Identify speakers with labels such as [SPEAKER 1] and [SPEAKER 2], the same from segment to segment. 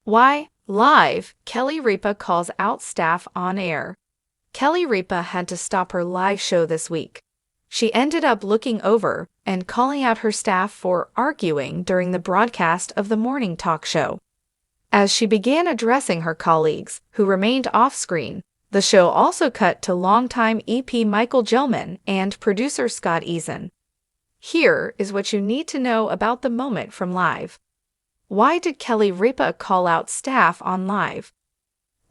[SPEAKER 1] Why? Live, Kelly Ripa calls out staff on air. Kelly Ripa had to stop her live show this week. She ended up looking over and calling out her staff for arguing during the broadcast of the morning talk show. As she began addressing her colleagues, who remained off-screen, the show also cut to longtime EP Michael Gelman and producer Scott Eason. Here is what you need to know about the moment from Live. Why did Kelly Ripa call out staff on Live?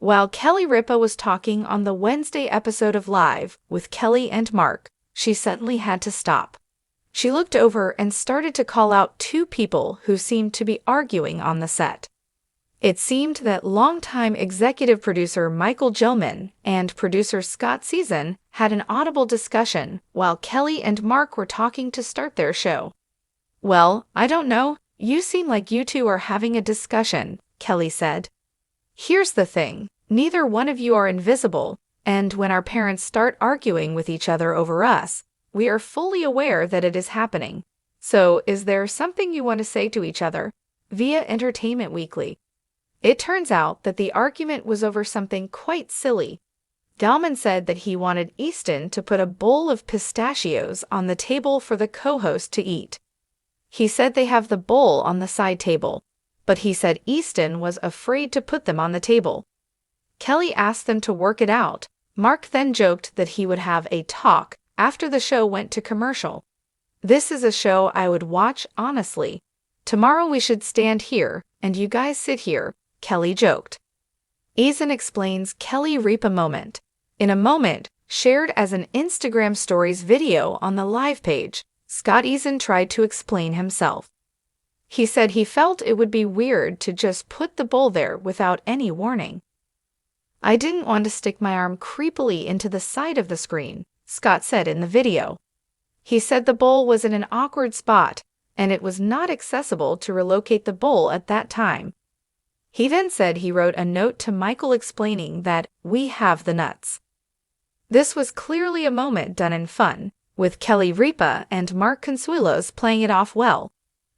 [SPEAKER 1] While Kelly Ripa was talking on the Wednesday episode of Live with Kelly and Mark, she suddenly had to stop. She looked over and started to call out two people who seemed to be arguing on the set. It seemed that longtime executive producer Michael Gelman and producer Scott Eason had an audible discussion while Kelly and Mark were talking to start their show. "Well, I don't know. You seem like you two are having a discussion," Kelly said. "Here's the thing. Neither one of you are invisible, and when our parents start arguing with each other over us, we are fully aware that it is happening. So, is there something you want to say to each other?" Via Entertainment Weekly. It turns out that the argument was over something quite silly. Gelman said that he wanted Easton to put a bowl of pistachios on the table for the co-host to eat. He said they have the bowl on the side table, but he said Easton was afraid to put them on the table. Kelly asked them to work it out. Mark then joked that he would have a talk after the show went to commercial. "This is a show I would watch honestly. Tomorrow we should stand here, and you guys sit here," Kelly joked. Eason explains Kelly Ripa moment. In a moment shared as an Instagram Stories video on the Live page, Scott Eason tried to explain himself. He said he felt it would be weird to just put the bowl there without any warning. "I didn't want to stick my arm creepily into the side of the screen," Scott said in the video. He said the bowl was in an awkward spot, and it was not accessible to relocate the bowl at that time. He then said he wrote a note to Michael explaining that "we have the nuts." This was clearly a moment done in fun, with Kelly Ripa and Mark Consuelos playing it off well.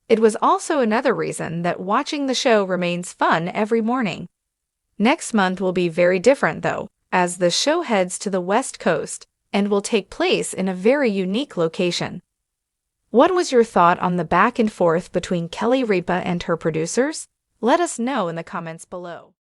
[SPEAKER 1] It was also another reason that watching the show remains fun every morning. Next month will be very different though, as the show heads to the West Coast and will take place in a very unique location. What was your thought on the back and forth between Kelly Ripa and her producers? Let us know in the comments below.